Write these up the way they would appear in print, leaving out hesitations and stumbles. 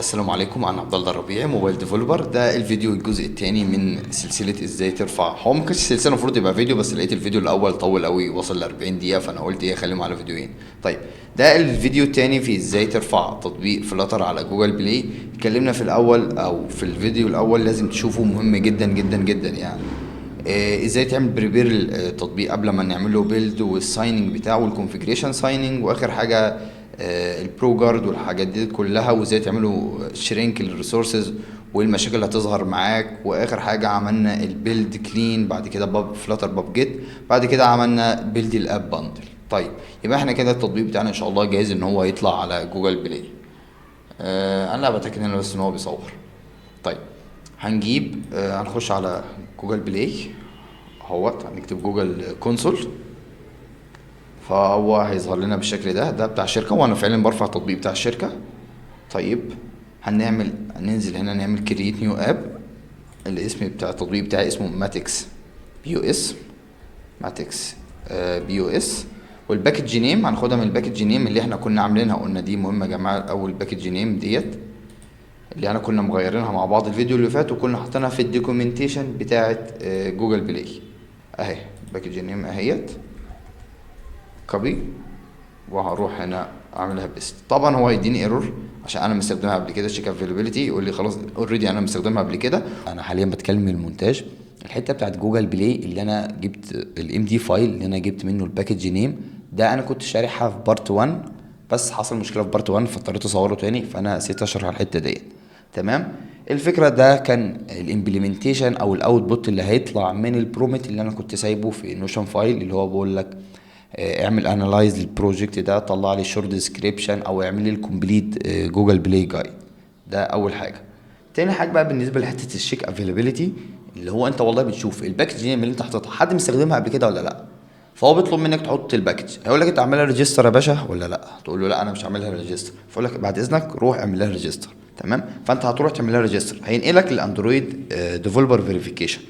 السلام عليكم، انا عبد الله الربيعي، موبايل ديفلوبر. ده الفيديو الجزء الثاني من سلسله ازاي ترفع. هو ما كانش سلسله، المفروض يبقى فيديو، بس لقيت الفيديو الاول طول قوي، وصل ل 40 دقيقه، فانا قلت ايه اخليهم على فيديوهين. طيب، ده الفيديو الثاني في ازاي ترفع تطبيق فلاتر على جوجل بلاي. اتكلمنا في الاول او في الفيديو الاول، لازم تشوفه، مهم جدا جدا جدا يعني. ازاي تعمل بريبير التطبيق قبل ما نعمل له بيلد، والسايننج بتاعه والكونفيجريشن سايننج، واخر حاجه البرو جارد والحاجات دي كلها، وازاي تعملوا شرينك للريسورسز، والمشاكل اللي هتظهر معاك. واخر حاجه عملنا البيلد كلين، بعد كده باب فلاتر باب جيت، بعد كده عملنا بيلد الاب باندل. طيب، يبقى احنا كده التطبيق بتاعنا ان شاء الله جاهز ان هو يطلع على جوجل بلاي. انا بتاكد هنا بس ان هو بيصور. طيب، هنجيب هنخش على جوجل بلاي اهوت، هنكتب جوجل كونسول، فهو هيظهر لنا بالشكل ده بتاع الشركه، وانا فعلا برفع التطبيق بتاع الشركه. طيب، هننزل هنا نعمل كرييت نيو اب. الاسم بتاع التطبيق بتاعي اسمه ماتكس بي او اس. ماتكس بي او اس. والباكج نيم هناخدها من الباكج نيم اللي احنا كنا عاملينها، قلنا دي مهمه يا جماعه. اول باكج نيم ديت اللي انا كنا مغيرينها مع بعض الفيديو اللي فات، وكنا حاطينها في الدوكيومنتيشن بتاعه جوجل بلاي اهي. باكج نيم اهيت، كوبي، وهروح هنا اعملها بيست. طبعا هو هيديني ايرور عشان انا مستخدمها قبل كده، تشيك افيلابيلتي، يقول لي خلاص اوريدي انا مستخدمها قبل كده. انا حاليا بتكلم من المونتاج، الحته بتاعت جوجل بلاي اللي انا جبت الام دي فايل اللي انا جبت منه الباكج نيم ده، انا كنت شارحها في بارت 1، بس حصل مشكله في بارت 1 فاضطريت اصوره تاني، فانا نسيت اشرح الحته ديت. تمام. الفكره ده كان الامبلمنتيشن او الاوتبوت اللي هيطلع من البرومت اللي انا كنت سايبه في نوشن فايل، اللي هو بقول لك اعمل انالايز للبروجكت ده، طلع لي شورت ديسكريبشن، او اعمل لي الكومبليت جوجل بلاي جايد. ده اول حاجه. تاني حاجه بقى بالنسبه لحته الشيك افيلابيلتي، اللي هو انت والله بتشوف الباكج دي اللي انت حاططها حد مستخدمها قبل كده ولا لا. فهو بيطلب منك تحط الباكج، هيقول لك انت عاملها ريجستر يا باشا ولا لا، تقول له لا انا مش عاملها ريجستر، فيقول لك بعد اذنك روح اعمل لها ريجستر. تمام. فانت هتروح تعمل لها ريجستر، هينقلك للاندرويد ديفلوبر فيريفيكيشن.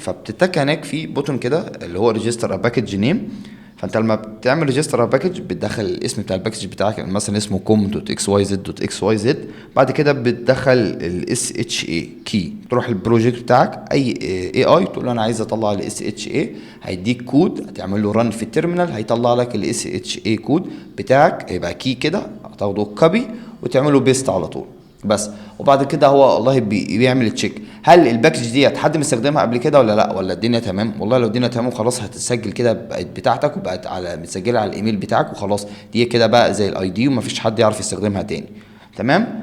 فبتتك هناك في بوتون كده اللي هو ريجستر ا باكج نيم. فانت لما بتعمل ريجستر باكج بتدخل الاسم بتاع الباكج بتاعك، مثلا اسمه com.xyz.xyz. بعد كده بتدخل الاس اتش اي كي، تروح البروجكت بتاعك اي اي تقول له انا عايز اطلع الاس اتش اي، هيديك كود هتعمل له رن في التيرمينال، هيطلع لك الاس اتش اي كود بتاعك، يبقى كي كده هتاخده كوبي وتعمله بيست على طول بس. وبعد كده هو والله بيعمل تشيك هل الباكج ديت حد مستخدمها قبل كده ولا لا، ولا الدنيا تمام. والله لو الدنيا تمام خلاص هتتسجل كده، بقت بتاعتك وبقت على متسجله على الايميل بتاعك وخلاص، دي كده بقى زي الاي دي ومفيش حد يعرف يستخدمها تاني. تمام.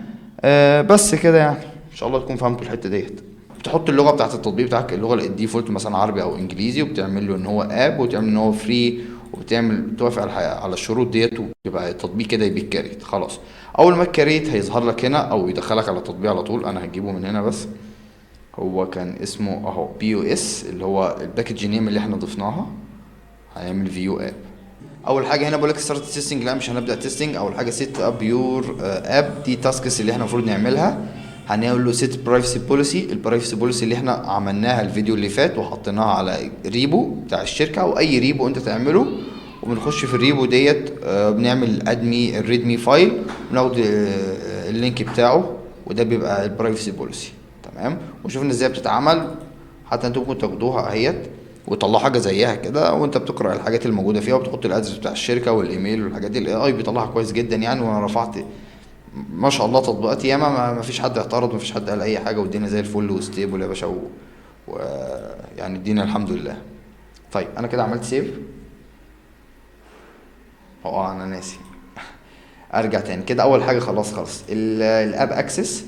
بس كده يعني، ان شاء الله تكون فهمتوا الحته ديت. بتحط اللغه بتاعت التطبيق بتاعك، اللغه الديفولت مثلا عربي او انجليزي، وبتعمل له ان هو اب، وتعمل ان هو فري، وبتعمل توافق على الشروط ديت، ويبقى التطبيق كده يتكريت خلاص. اول ما الكريت هيظهر لك هنا او يدخلك على التطبيق على طول. انا هجيبه من هنا بس. هو كان اسمه اهو بي او اس، اللي هو الباكج نيم اللي احنا ضفناها. هنعمل فيو اب. اول حاجه هنا بقول لك ستارت تيستنج، لا مش هنبدا تيستنج. اول حاجه سيت اب يور اب، دي تاسكس اللي احنا المفروض نعملها. هنقول له سيت برايفسي بوليسي، البرايفسي بوليسي اللي احنا عملناها الفيديو اللي فات وحطيناها على ريبو بتاع الشركه، او اي ريبو انت تعمله. وبنخش في الريبو ديت، بنعمل ادمي الريدمي فايل، وناخد اللينك بتاعه، وده بيبقى البرايفسي بوليسي. تمام. وشوفنا ازاي بتتعمل، حتى انتوا ممكن تاخدوها اهيت وطلعوا حاجه زيها كده، وانت بتقرا الحاجات الموجوده فيها، وبتحط الادرس بتاع الشركه والايميل والحاجات دي. الاي اي بيطلعها كويس جدا يعني، وانا رفعت ما شاء الله تطبيقات ياما، ما فيش حد اعترض، ما فيش حد قال اي حاجه، والدنيا زي الفل وستيبل يا باشا يعني الدنيا الحمد لله. طيب، انا كده عملت سيف. انا ناسي ارجع تاني كده. اول حاجه خلاص الاب اكسس.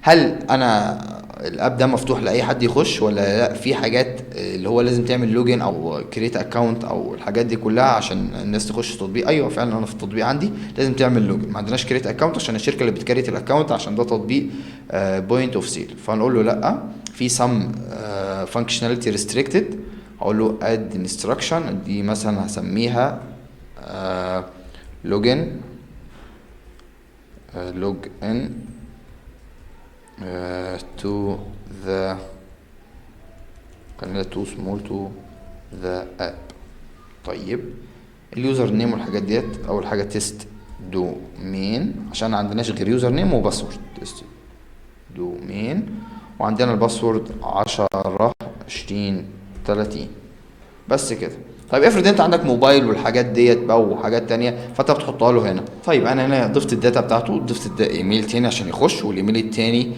هل انا الاب ده مفتوح لاي حد يخش ولا لا؟ في حاجات اللي هو لازم تعمل لوجن او كريت اكونت او الحاجات دي كلها عشان الناس تخش التطبيق. ايوه فعلا، انا في التطبيق عندي لازم تعمل لوجن، ما عندناش كريت اكونت عشان الشركه اللي بتكريت الاكونت، عشان ده تطبيق بوينت اوف سيل. فهنقول له لا، في سم فانكشناليتي ريستريكتد. هقول له اد انستراكشن، دي مثلا هسميها لوجن log in to the، خلينا too small to the app. طيب، اليوزر نيم والحاجات ديت، اول حاجه تيست دومين، عشان ما عندناش غير يوزر نيم وباسورد. تيست دومين، وعندنا الباسورد 10 20 30. بس كده. طيب افرض انت عندك موبايل والحاجات ديت بقى وحاجات تانية، فانت بتحطها له هنا. طيب انا هنا ضفت الداتا بتاعته، ضفت ايميل تاني عشان يخش، والايميل التاني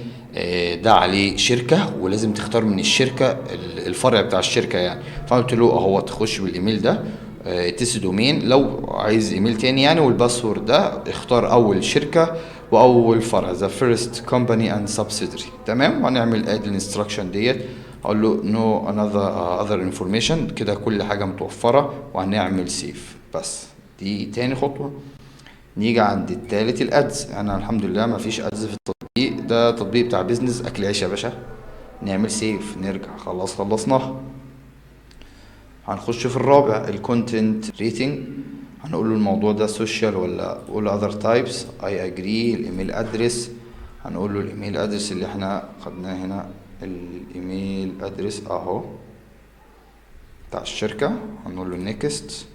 ده عليه شركة، ولازم تختار من الشركة الفرع بتاع الشركة يعني. فقلت له اهو تخش بالايميل ده تيس دومين. لو عايز ايميل تاني يعني، والباسورد ده اختار اول شركة واول فرع، the first company and subsidiary. تمام. وهنعمل add الانستراكشن ديت، اقول له no another other information كده، كل حاجة متوفرة، وهنعمل سيف. بس دي تاني خطوة. نيجي عند التالت الادز. انا الحمد لله ما فيش ادز في التطبيق ده، تطبيق بتاع بيزنس اكل عيش يا باشا. نعمل سيف، نرجع، خلاص خلصناها. هنخش في الرابع الكونتنت ريتنج. هنقول له الموضوع ده سوشيال ولا all other types. I agree. الايميل ادرس، هنقول له الايميل ادرس اللي احنا خدناه هنا، الايميل ادرس اهو بتاع الشركة. هنقول له نيكست.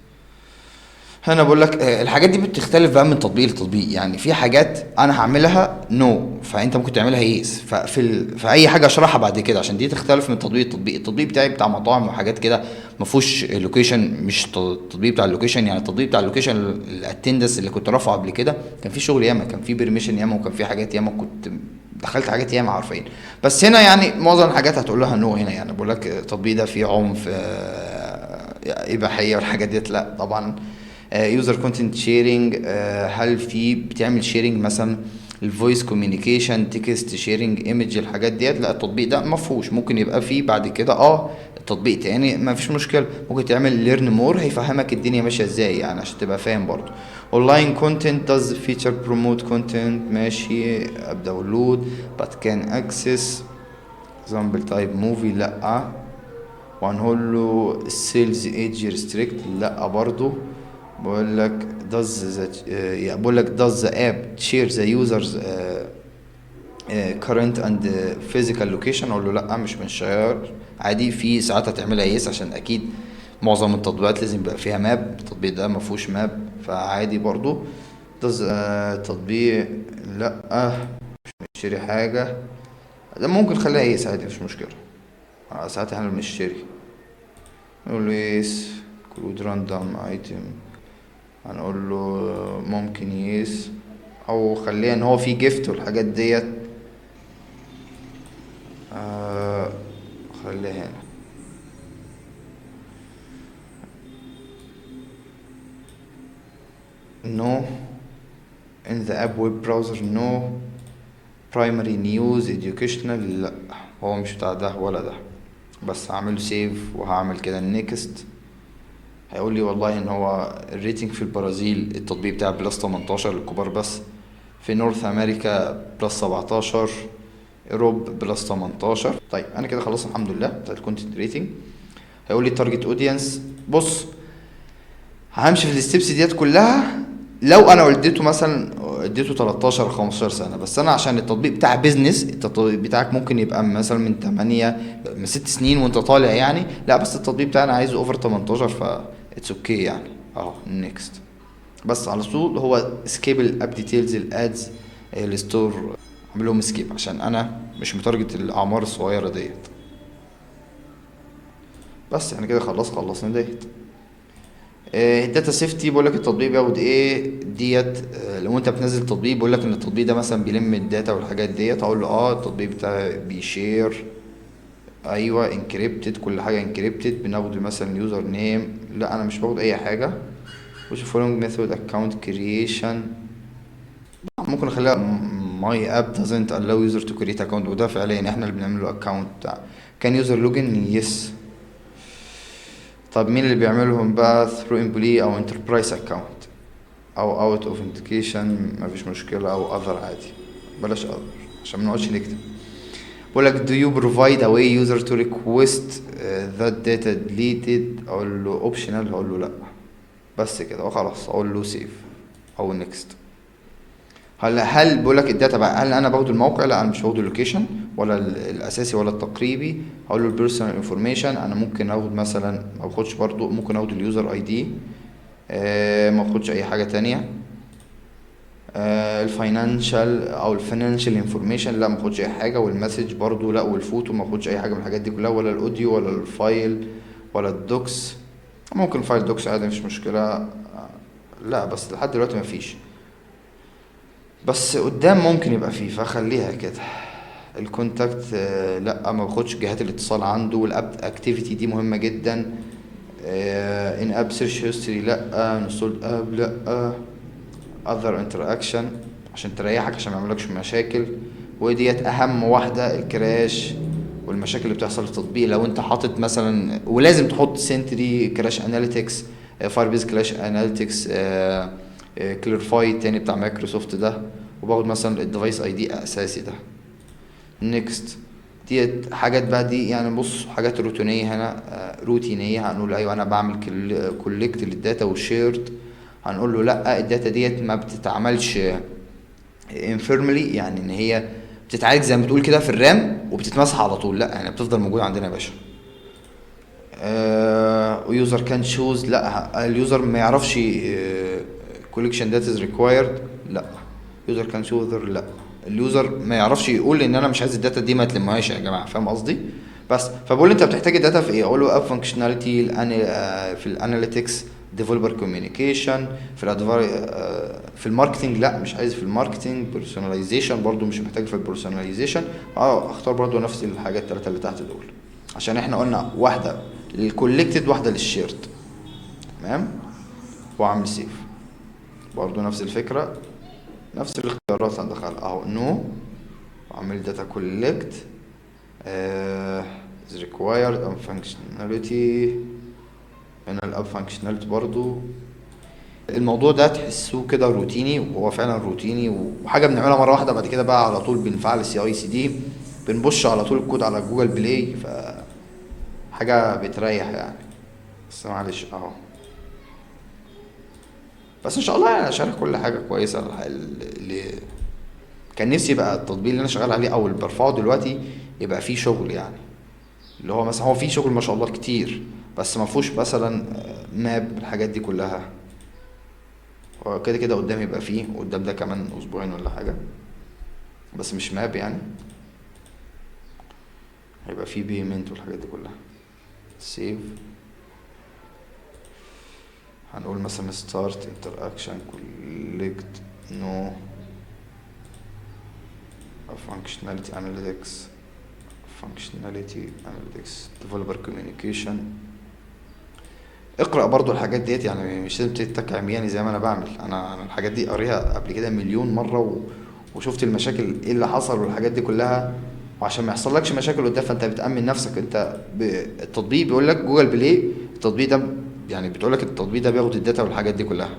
هنا بقول لك الحاجات دي بتختلف بقى من تطبيق لتطبيق. يعني في حاجات انا هعملها نو، فانت ممكن تعملها يس. في اي حاجه اشرحها بعد كده، عشان دي تختلف من تطبيق لتطبيق. التطبيق بتاعي بتاع مطاعم وحاجات كده ما فيهوش لوكيشن، مش التطبيق بتاع اللوكيشن. يعني التطبيق بتاع اللوكيشن الاتندنس اللي كنت رافعه قبل كده، كان في شغل ياما، كان في بيرميشن ياما، وكان في حاجات ياما، كنت دخلت حاجات ياما عارفين. بس هنا يعني معظم الحاجات هتقول لها نو. هنا يعني بقول لك التطبيق ده فيه عنف اباحيه والحاجات ديت، لا طبعا. يوزر كونتنت شيرنج، هل في بتعمل شيرنج مثلا الفويس كوميونيكيشن، تكست شيرنج، ايمج، الحاجات ديت؟ لا التطبيق ده ما فيهوش. ممكن يبقى فيه بعد كده تطبيق تاني ما فيش مشكله، ممكن تعمل ليرن مور هيفهمك الدنيا ماشيه ازاي يعني، عشان تبقى فاهم برضو. اونلاين كونتنت does feature promote content، ماشي. داونلود but can access example type movie، لا. وهنقول له sales age restrict، لا برضو. بقول لك بقول لك does the app share the users current and physical location؟ اقول له لا مش بنشير عادي. في ساعات هتعملها يس، عشان اكيد معظم التطبيقات لازم يبقى فيها ماب، التطبيق ده ما فيهوش ماب فعادي برضو. does تطبيق لا مش بنشتري حاجة، ده ممكن خليها يس عادي مش مشكلة. ساعات احنا بنشتري، نقول له يس. كود راندوم ايتم، هنقول له ممكن يس، او خليها ان هو في جيفت والحاجات ديت. خليها هنا. no in the app web browser no primary news educational، لا هو مش بتاع ده ولا ده. بس هعمله سيف وهعمل كده نيكست. هيقول لي والله ان هو الريتنج في البرازيل التطبيق بتاع بلس 18 للكبار بس، في نورث امريكا بلس 17، اوروب بلس 18. طيب انا كده خلصت الحمد لله بتاع الكونتنت ريتنج. هيقول لي تارجت اودينس. بص همشي في الستبس ديت كلها. لو انا اديته مثلا اديته 13 15 سنه، بس انا عشان التطبيق بتاع بيزنس، التطبيق بتاعك ممكن يبقى مثلا من 8 من 6 سنين وانت طالع يعني، لا بس التطبيق بتاعنا عايزه اوفر 18، ف اتس اوكي يعني. نيكست. بس على طول هو سكيب الاب ديتيلز، الادز، الستور، اعمل لهم سكيب عشان انا مش متارجت الاعمار الصغيره ديت. بس يعني كده خلصنا ديت. الداتا سيفتي بقول لك التطبيق بياخد ايه ديت. لو انت بتنزل تطبيق بيقول لك ان التطبيق ده مثلا بيلم الداتا والحاجات ديت، اقول له التطبيق بتاعي بيشير، ايوه انكريبتد، كل حاجه انكريبتد. بناخد مثلا يوزر نيم، لا انا مش باخد اي حاجه. وش following method account creation، ممكن اخليها my app doesn't allow user to create account، وده فعليا احنا اللي بنعمل له account. كان user login yes. طب مين اللي بيعملهم بقى؟ through employee او enterprise account او out of indication، مفيش مشكلة، او other عادي. بلاش other عشان منقعدش نكتب. بقولك do you provide a way user to request that data deleted؟ اقول له optional، اقول له لا. بس كده وخلاص، اقول له save او next. هل بقولك الداتا بقى، هل انا باخد الموقع؟ لا انا مش باخد اللوكيشن ولا الاساسي ولا التقريبي. هقول له البيرسونال انفورميشن، انا ممكن اخد مثلا، ما باخدش برضو، ممكن اخد اليوزر اي دي، ما باخدش اي حاجه تانية. الفاينانشال او الفاينانشال انفورميشن لا ما باخدش اي حاجه، والمسج برضو لا، والفوتو ما باخدش اي حاجه من الحاجات دي كلها، ولا الاوديو ولا الفايل ولا الدوكس. ممكن فايل دوكس عادي مفيش مشكله. لا بس لحد دلوقتي مفيش، بس قدام ممكن يبقى فيه، فخليها كده. الكونتاكت لا ما باخدش جهات الاتصال عنده، والاب اكتيفيتي دي مهمه جدا. ان اب سيرش هيستوري لا، انستولد اب لا، other interaction عشان تريحك عشان ما يعملكش مشاكل. وديت اهم واحده، الكراش والمشاكل اللي بتحصل في التطبيق. لو انت حاطط مثلا، ولازم تحط سنتري كراش اناليتكس، فاير بيز كراش اناليتكس، كليرفاي تاني بتاع مايكروسوفت ده، وباخد مثلا الديفايس اي دي اساسي ده. نيكست، ديت حاجات بقى دي يعني بص حاجات روتينيه هنا، روتينيه. هنقول ايوه انا بعمل كولكت للداتا والشيرد. هنقول له لا الداتا ديت ما بتتعملش انفيرمالي، يعني ان هي بتتعالج زي ما بتقول كده في الرام وبتتمسح على طول، لا يعني بتفضل موجوده عندنا يا باشا. يوزر كان شوز لا، اليوزر ما يعرفش كوليكشن داتا از ريكوايرد لا، يوزر كان شوزر لا، اليوزر ما يعرفش يقول ان انا مش عايز الداتا دي ما تلمهاش يا جماعه، فاهم قصدي؟ بس فبقول انت بتحتاج الداتا في ايه، اقول له اب فانكشناليتي في الاناليتكس، ديفلوبر كوميونيكيشن، في الماركتنج لا مش عايز في الماركتنج، بيرسوناليزيشن برضو مش محتاج في البيرسوناليزيشن. اختار برضو نفس الحاجات الثلاثه اللي تحت دول، عشان احنا قلنا واحده للكولكتد واحده للشيرد. تمام، واعمل سيف برضو نفس الفكره، نفس الاختيارات هندخل اهو نو، واعمل داتا كولكت is required and functionality. هنا الاب functionality برضو. الموضوع ده تحسوه كده روتيني، وهو فعلا روتيني وحاجه بنعملها مره واحده، بعد كده بقى على طول بنفعل السي اي سي دي، بنبش على طول الكود على جوجل بلاي، فحاجه بتريح يعني. بس معلش اهو، بس ان شاء الله يعني اشارك كل حاجه كويسه. اللي كان نفسي يبقى التطبيق اللي انا شغال عليه او اللي برفعه دلوقتي يبقى فيه شغل، يعني اللي هو مثلا هو فيه شغل ما شاء الله كتير، بس ما فيهوش مثلا ماب الحاجات دي كلها. هو كده كده قدام يبقى فيه، قدام ده كمان اسبوعين ولا حاجه، بس مش ماب يعني، هيبقى فيه بيمنت والحاجات دي كلها. سيف، هنقول مثلا ستارت انتراكشن كولكت نو functionality analytics functionality analytics developer communication. اقرأ برضو الحاجات ديت، يعني مش لازم تتك عمياني زي ما انا بعمل. انا الحاجات دي قاريها قبل كده مليون مرة وشفت المشاكل ايه اللي حصل والحاجات دي كلها. وعشان ما يحصلكش مشاكل قدام، فانت بتأمن نفسك. انت التطبيق بيقول لك جوجل بلاي التطبيق ده، يعني بتقول لك التطبيق ده بياخد الداتا والحاجات دي كلها،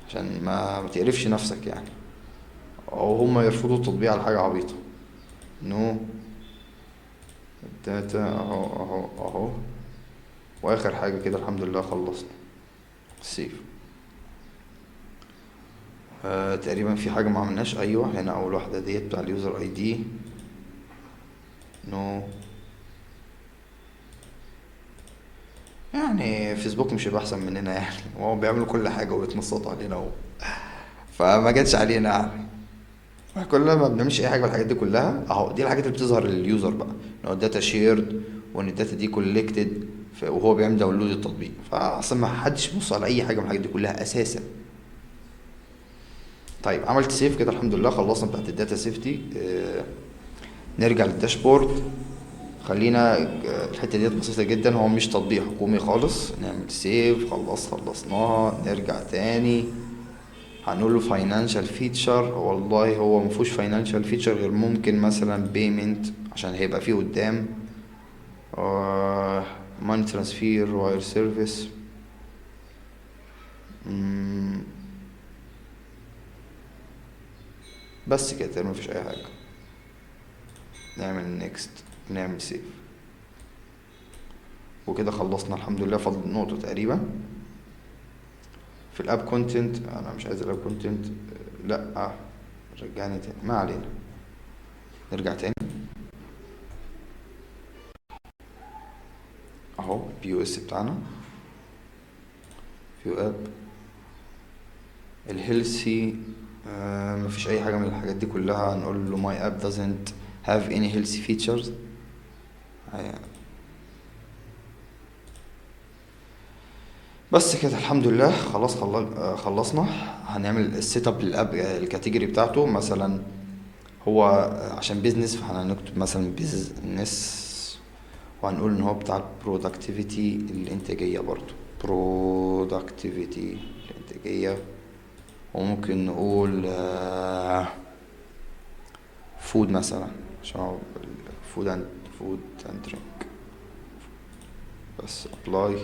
عشان ما تقرفش نفسك يعني، او هم يرفضوا التطبيق على حاجة عبيطة. نو الداتا اهو اهو اهو. واخر حاجة كده الحمد لله خلصنا. سيف. تقريبا في حاجة ما عملناش، ايوه هنا اول واحدة ديت بتاع اليوزر اي دي. نو يعني فيسبوك مش هيبقى احسن مننا يعني، وهو بيعملوا كل حاجة ويتنصتوا علينا فما جاتش علينا يعني. احنا كلنا ما بنعملش اي حاجة من الحاجات دي كلها اهو. دي الحاجات اللي بتظهر لليوزر بقى، ان هو الداتا شيرد، وان الداتا دي كولكتد، وهو بيعمل داونلود التطبيق. فاصلا ما حدش بيبص على اي حاجة من الحاجات دي كلها اساسا. طيب عملت سيف كده الحمد لله، خلصنا بتاعت الداتا سيفتي. نرجع للداشبورد. خلينا الحته ديت بسيطه جدا، هو مش تطبيق حكومي خالص. نعمل سيف، خلصناها، نرجع تاني. هنقول له فاينانشال فيتشر، والله هو مفيهوش فاينانشال فيتشر غير ممكن مثلا بيمنت عشان هيبقى فيه قدام، ماني ترانسفير، واير سيرفيس. بس كده تقريبا مفيش اي حاجه. نعمل نيكست، نعمل سيف، وكده خلصنا الحمد لله. فاضل نقطة تقريبا في الاب كونتنت. انا مش عايز الاب كونتنت، لا رجعني تاني، ما علينا. نرجع تاني اهو البي او اس بتاعنا، فيو اب. الهيلثي مفيش اي حاجه من الحاجات دي كلها. هنقول له my app doesn't have any healthy features. بس كده الحمد لله. خلاص خلصنا. هنعمل السيت اب للاب الكاتيجوري بتاعته. مثلا هو عشان بيزنس فاحنا هنكتب مثلا بيزنس، وهنقول ان هو بتاع البرودكتيفيتي الانتاجيه برضو، برودكتيفيتي الانتاجيه. وممكن نقول فود مثلا، عشان فود اند درينك. بس ابلاي.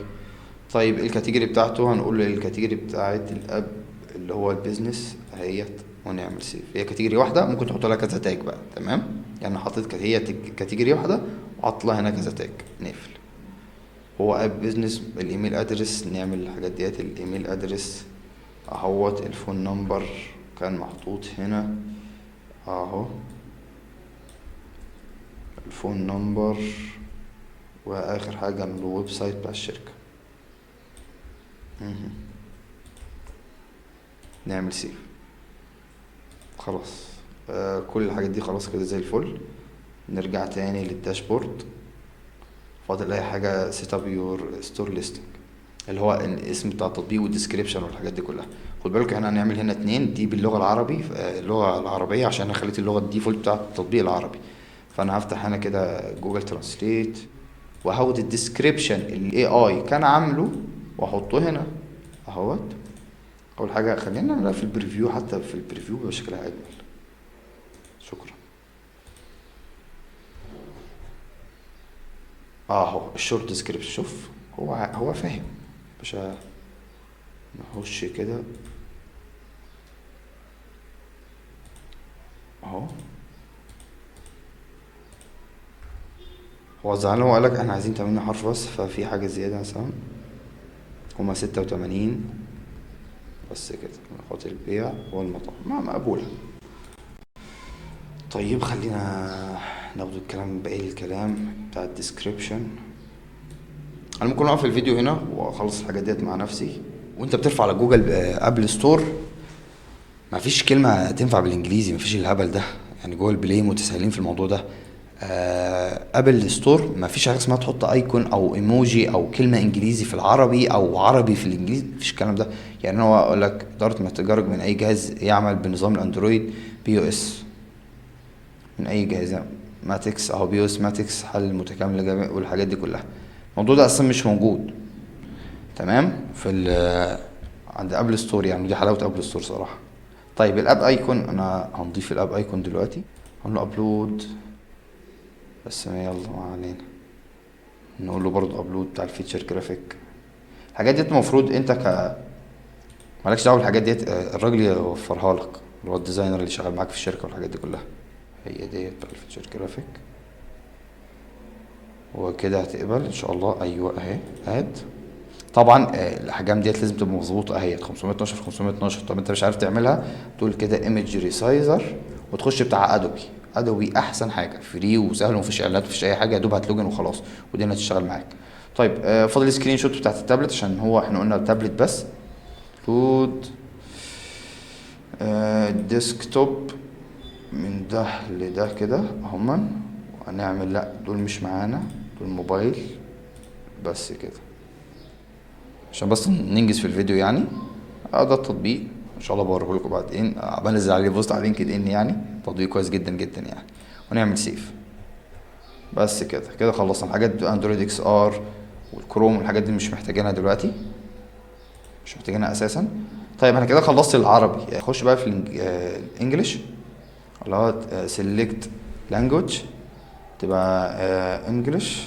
طيب الكاتيجوري بتاعته هنقول له الكاتيجوري بتاعت الاب اللي هو البيزنس اهيت، ونعمل سيف. هي كاتيجوري واحده ممكن تحط لها كذا تاج بقى، تمام؟ يعني حطيت هي كاتيجوري واحده وحط لها هنا كذا تاج. نقفل. هو اب بيزنس. الايميل ادرس، نعمل الحاجات ديت. الايميل ادرس اهوت. الفون نمبر كان محطوط هنا اهو، الفون نمبر. واخر حاجه الويب سايت بتاع الشركه. نعمل سيف. خلاص. كل الحاجات دي خلاص كده زي الفل. نرجع تاني للداشبورد. فاضل اي حاجه سيت اب يور ستور ليستنج، اللي هو الاسم بتاع التطبيق والديسكريبشن والحاجات دي كلها. خد بالك احنا هنعمل هنا اتنين، دي باللغه العربي اللغه العربيه، عشان انا خليت اللغه الديفولت بتاع التطبيق العربي. فانا هفتح هنا كده جوجل ترانسليت، وهاخد الديسكريبشن اللي الاي اي كان عامله واحطه هنا اهوت. اول حاجه خلينا نعملها في البريفيو، حتى في البريفيو بيبقى شكلها اجمل. شكرا. اهو الشورت ديسكريبشن. شوف هو فاهم. مش نخش كده اهو. هو زعلان، هو قالك احنا عايزين 80 حرف بس، ففي حاجة زيادة مثلا. هما 86 بس كده. نحط البيع والمطعم مقبولة. طيب خلينا ناخد الكلام، باقي الكلام بتاع الديسكريبشن. انا ممكن اقف الفيديو هنا واخلص الحاجات ديت مع نفسي. وانت بترفع على جوجل ابل ستور، مفيش كلمة تنفع بالانجليزي، مفيش الهبل ده. يعني جوجل بلاي متساهلين في الموضوع ده. ابل ستور مفيش حاجه اسمها تحط ايكون او ايموجي او كلمه انجليزي في العربي او عربي في الانجليزي، مفيش الكلام ده. يعني هو اقول لك اداره متجرج من اي جهاز يعمل بنظام الاندرويد بي او اس، من اي جهاز ماتكس اهو، بي او اس ماتكس حل متكامل لجميع والحاجات دي كلها. الموضوع ده اصلا مش موجود، تمام؟ في عند ابل ستور يعني. دي حلاوه ابل ستور صراحه. طيب الاب ايكون، انا هنضيف الاب ايكون دلوقتي. هنقول له ابلود، بس يلا ما علينا. نقول له برضو ابلود بتاع الفيتشر جرافيك. الحاجات ديت المفروض انت مالكش دعوه بالحاجات ديت، الراجل يوفرها لك، اللي هو الديزاينر اللي شغال معاك في الشركه والحاجات دي كلها. هي ديت بتاع الفيتشر جرافيك. وكده هتقبل ان شاء الله. ايوه اهي اد. طبعا الاحجام ديت لازم تبقى مظبوطه اهي 512 في 512. طب انت مش عارف تعملها، تقول كده ايمج ريسايزر وتخش بتاع ادوبي. ادوبي احسن حاجه، فري وسهل ومفيش اعلانات ومفيش اي حاجه، يا دوب هتلوجن وخلاص والدنيا هتشتغل معاك. طيب فاضل سكرين شوت بتاعت التابلت، عشان هو احنا قلنا تابلت بس. لود ديسكتوب من ده لده كده هما. وهنعمل لا دول مش معانا، دول موبايل بس كده، عشان بس ننجز في الفيديو يعني. ده التطبيق ان شاء الله بوريه لكم بعدين. بنزل عليه بوست على لينكد ان يعني. تطبيق كويس جدا جدا يعني. ونعمل سيف. بس كده خلصنا الحاجات. اندرويد اكس ار والكروم والحاجات دي مش محتاجينها دلوقتي، مش محتاجينها اساسا. طيب انا كده خلصت العربي. اخش بقى في الانجليش، اللي هو سيلكت لانجوج، تبقى انجليش.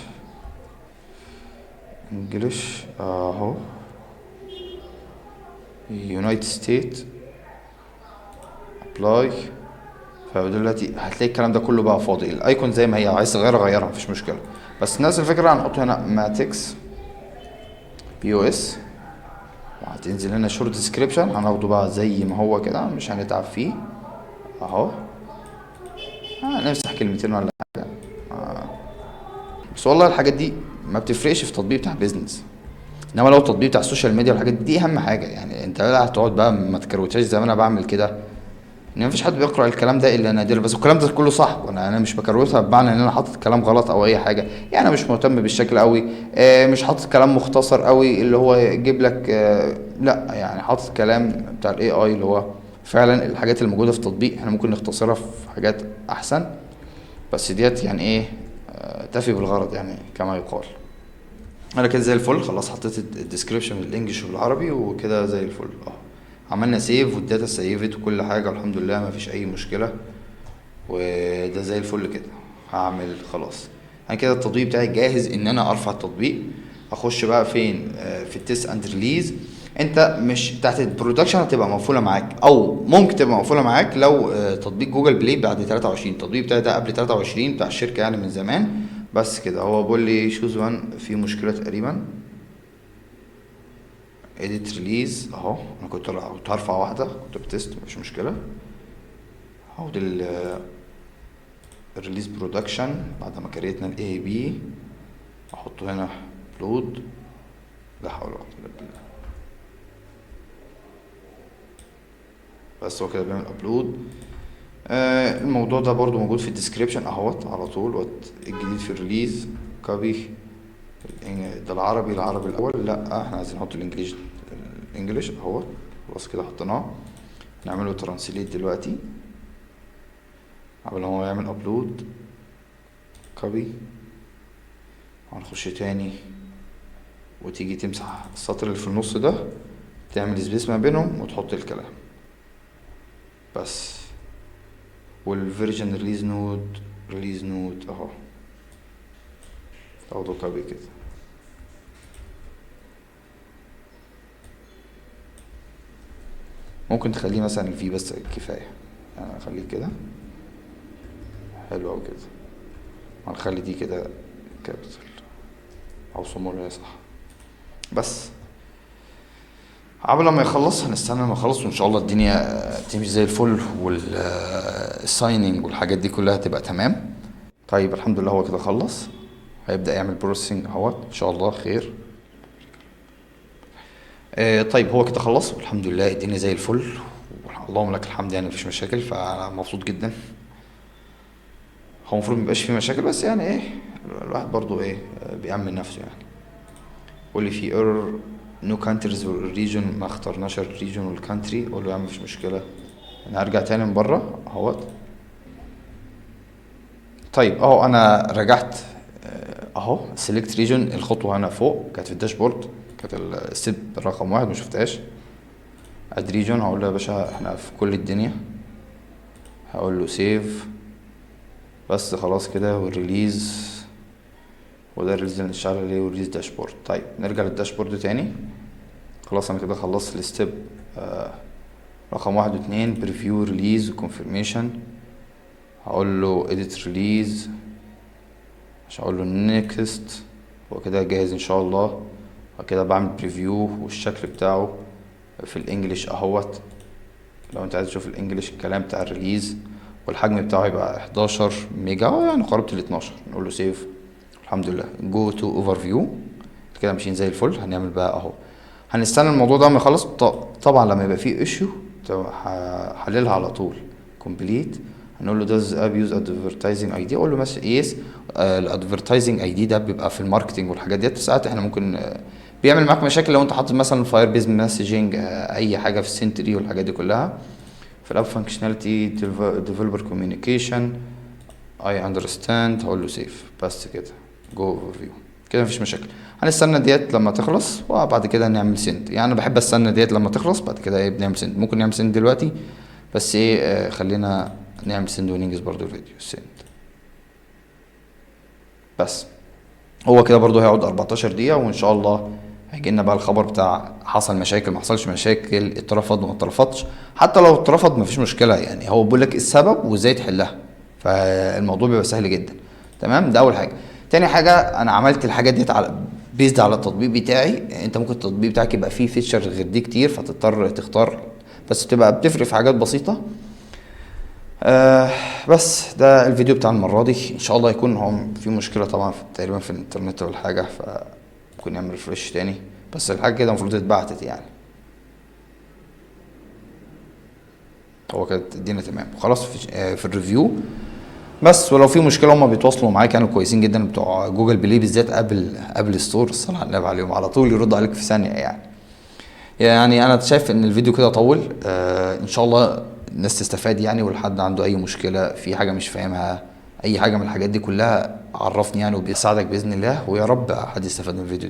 انجليش اهو، يونايتد ستيت، ابلاي. فدلوقتي هتلاقي الكلام ده كله بقى فاضي. الايكون زي ما هي، عايز تغيرها غيرها مفيش مشكله. بس نفس الفكره هنحط هنا ماتكس بي او اس، وهتنزل هنا شورت ديسكريبشن هناخده بقى زي ما هو كده، مش هنتعب فيه اهو. نمسح كلمتين ولا حاجه. بس والله الحاجات دي ما بتفرقش في التطبيق بتاع بيزنس، انما لو التطبيق بتاع السوشيال ميديا والحاجات دي اهم حاجه يعني. انت لا هتقعد بقى ما تكروتهاش زي ما انا بعمل كده، ان مفيش حد بيقرا الكلام ده الا نادرا. بس الكلام ده كله صح، وانا مش بكروتها بمعنى ان انا حاطط كلام غلط او اي حاجه، يعني انا مش مهتم بالشكل قوي. مش حاطط كلام مختصر قوي اللي هو يجيب لك لا، يعني حاطط كلام بتاع الاي اي اللي هو فعلا الحاجات اللي موجوده في التطبيق احنا ممكن نختصرها في حاجات احسن. بس ديت يعني ايه، تفي بالغرض يعني كما يقال. انا كده زي الفل، خلاص حطيت الديسكريبشن بالانجلش والعربي وكده زي الفل عملنا سيف والداتا سيفت وكل حاجه الحمد لله ما فيش اي مشكله، وده زي الفل كده. هعمل خلاص انا كده التطبيق بتاعي جاهز ان انا ارفع التطبيق. اخش بقى فين؟ في التست اند ريليز. انت مش بتاعت البرودكشن هتبقى مقفوله معاك، او ممكن تبقى مقفوله معاك لو تطبيق جوجل بلاي بعد 23. التطبيق بتاعي ده قبل 23 بتاع الشركه يعني من زمان. بس كده هو بيقول لي شوز وان في مشكله تقريبا. اديت ريليز اهو، انا كنت هرفع واحده كنت بتست مش مشكله اهو. دي الريليز برودكشن بعد ما كريتنا الاي بي احطه هنا ابلود. لا حول ولا قوه الا بالله. بس هو كده بيعمل ابلود. الموضوع ده برضو موجود في الديسكريبشن اهوت على طول. الجديد في الريليز كوبي. ده العربي الاول، لا احنا عايزين نحط الانجليش اهوت. خلاص كده حطيناه. نعمله ترانسليت دلوقتي قبل ما هو يعمل ابلود. كوبي. هنخش تاني وتيجي تمسح السطر اللي في النص ده، تعمل سبيس ما بينهم وتحط الكلام بس. والفيرجن ريليز نود اهو، تاخده كوبي كده. ممكن تخليه مثلا الفي بس كفايه، يعني اخليه كده حلو اوي كده. هنخلي دي كده كابيتال او صمولة صح. بس قبل ما يخلص هنستنى ما يخلص وان شاء الله الدنيا تمشي زي الفل، والسايننج والحاجات دي كلها تبقى تمام. طيب الحمد لله هو كده خلص، هيبدأ يعمل بروسيسنج اهوت ان شاء الله خير. طيب هو كده خلص والحمد لله الدنيا زي الفل، اللهم لك الحمد يعني مفيش مشاكل، فانا مبسوط جدا. هو المفروض ميبقاش فيه مشاكل بس يعني ايه الواحد برضو ايه بيأمن نفسه يعني. قول لي في ايرور نو كانتريز والريجن، ما اخترناش الريجن والكانتري. قول له يا عم مفيش مشكله، انا هرجع تاني من بره اهوت. طيب اهو انا رجعت اهو سيلكت ريجن. الخطوه هنا فوق كانت في الداشبورد، كانت الستيب رقم 1 ما شفتهاش. اد ريجن هقول له يا باشا احنا في كل الدنيا، هقول له سيف بس خلاص كده. والريليز وده الريليز اللي نشتغل عليه والريليز داشبورد. طيب نرجع للداشبورد تاني. خلاص انا كده خلصت الستيب رقم 1 و2 بريفيو ريليز وكونفirmation. هقول له edit ريليز عشان اقول له نيكست. هو كده جاهز ان شاء الله. وكده بعمل بريفيو والشكل بتاعه في الانجليش اهوت. لو انت عايز تشوف الانجليش الكلام بتاع الريليز والحجم بتاعه يبقى 11 ميجا يعني قربت ل 12. نقول له سيف الحمد لله. جو تو اوفر فيو كده ماشيين زي الفل. هنعمل بقى اهو، هنستنى الموضوع ده ما يخلص. طبعا لما يبقى فيه ايشيو هحللها على طول. كومبليت هنقول له does app use advertising ID. اقول له مثلا يس. الادفرتايزنج اي دي ده بيبقى في الماركتنج والحاجات ديت. ساعات احنا ممكن بيعمل معاك مشاكل لو انت حاطط مثلا فاير بيز مسجنج اي حاجه في السنتري والحاجات دي كلها. في الاب فانكشناليتي ديفلوبر كوميونيكيشن اي اندرستاند. هقول له سيف بس كده. جو اوفر فيو كده مفيش مشاكل. هنستنى ديت لما تخلص وبعد كده نعمل سند. يعني انا بحب استنى ديت لما تخلص بعد كده ايه بنعمل سند. ممكن نعمل سند دلوقتي بس ايه خلينا نعمل سند وننجز برضو الفيديو. سند بس. هو كده برضو هيقعد 14 دقيقة وان شاء الله هيجي لنا بقى الخبر بتاع حصل مشاكل ما حصلش مشاكل، اترفض وما اترفضش. حتى لو اترفض مفيش مشكلة، يعني هو بيقول لك السبب وازاي تحلها، فالموضوع بيبقى سهل جدا. تمام ده اول حاجة. تاني حاجة انا عملت الحاجات دي على بيزد على التطبيق بتاعي. انت ممكن التطبيق بتاعك يبقى فيه فيتشر غير دي كتير فتضطر تختار، بس بتبقى بتفرق في حاجات بسيطة. بس ده الفيديو بتاع المرة دي. ان شاء الله يكون هو في مشكلة طبعا تقريبا في الانترنت ولا حاجة، فممكن نعمل ريفرش تاني. بس الحاجة كده المفروض اتبعتت يعني. هو كانت الدنيا تمام خلاص في الريفيو بس. ولو في مشكله هم بيتواصلوا معايا، كانوا كويسين جدا بتوع جوجل بلاي بالذات، قبل ستور الصلاة على النبي عليهم، على طول يردوا عليك في ثانيه يعني انا شايف ان الفيديو كده طول. ان شاء الله الناس تستفاد يعني، والحد عنده اي مشكله في حاجه مش فاهمها، اي حاجه من الحاجات دي كلها عرفني يعني، وبيساعدك باذن الله، ويا رب حد يستفاد من الفيديو ده.